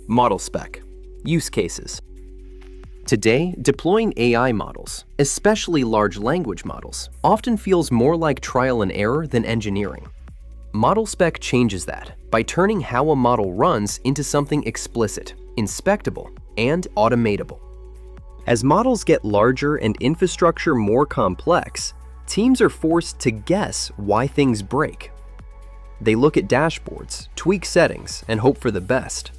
ModelSpec Use Cases. Today, deploying AI models, especially large language models, often feels more like trial and error than engineering. ModelSpec changes that by turning how a model runs into something explicit, inspectable, and automatable. As models get larger and infrastructure more complex, teams are forced to guess why things break. They look at dashboards, tweak settings, and hope for the best.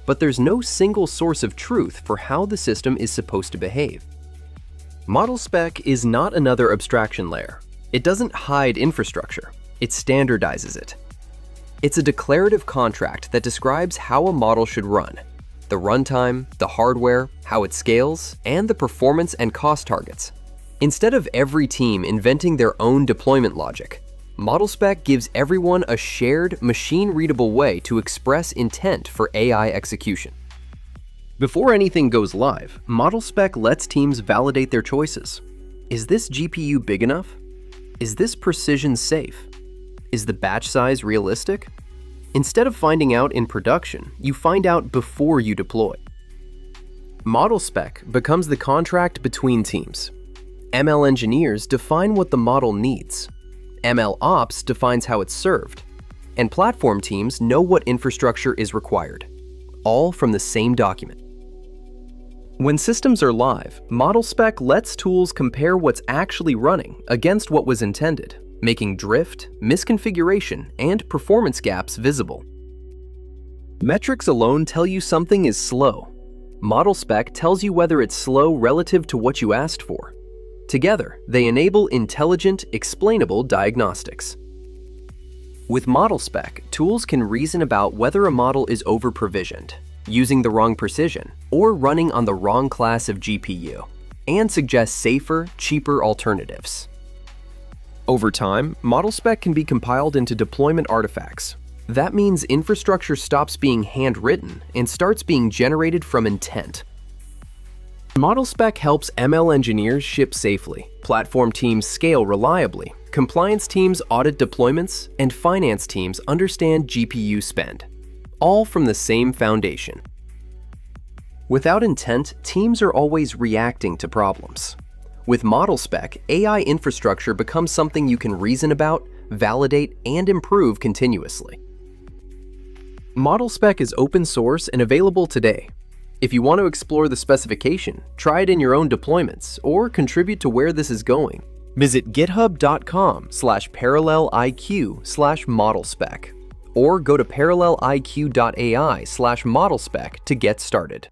But there's no single source of truth for how the system is supposed to behave. ModelSpec is not another abstraction layer. It doesn't hide infrastructure, it standardizes it. It's a declarative contract that describes how a model should run, the runtime, the hardware, how it scales, and the performance and cost targets. Instead of every team inventing their own deployment logic, ModelSpec gives everyone a shared, machine-readable way to express intent for AI execution. Before anything goes live, ModelSpec lets teams validate their choices. Is this GPU big enough? Is this precision safe? Is the batch size realistic? Instead of finding out in production, you find out before you deploy. ModelSpec becomes the contract between teams. ML engineers define what the model needs. MLOps defines how it's served, and platform teams know what infrastructure is required, all from the same document. When systems are live, ModelSpec lets tools compare what's actually running against what was intended, making drift, misconfiguration, and performance gaps visible. Metrics alone tell you something is slow. ModelSpec tells you whether it's slow relative to what you asked for. Together, they enable intelligent, explainable diagnostics. With ModelSpec, tools can reason about whether a model is over-provisioned, using the wrong precision, or running on the wrong class of GPU, and suggest safer, cheaper alternatives. Over time, ModelSpec can be compiled into deployment artifacts. That means infrastructure stops being handwritten and starts being generated from intent. ModelSpec helps ML engineers ship safely, platform teams scale reliably, compliance teams audit deployments, and finance teams understand GPU spend, all from the same foundation. Without intent, teams are always reacting to problems. With ModelSpec, AI infrastructure becomes something you can reason about, validate, and improve continuously. ModelSpec is open source and available today. If you want to explore the specification, try it in your own deployments, or contribute to where this is going, visit github.com/paralleliq/modelspec, or go to paralleliq.ai/modelspec to get started.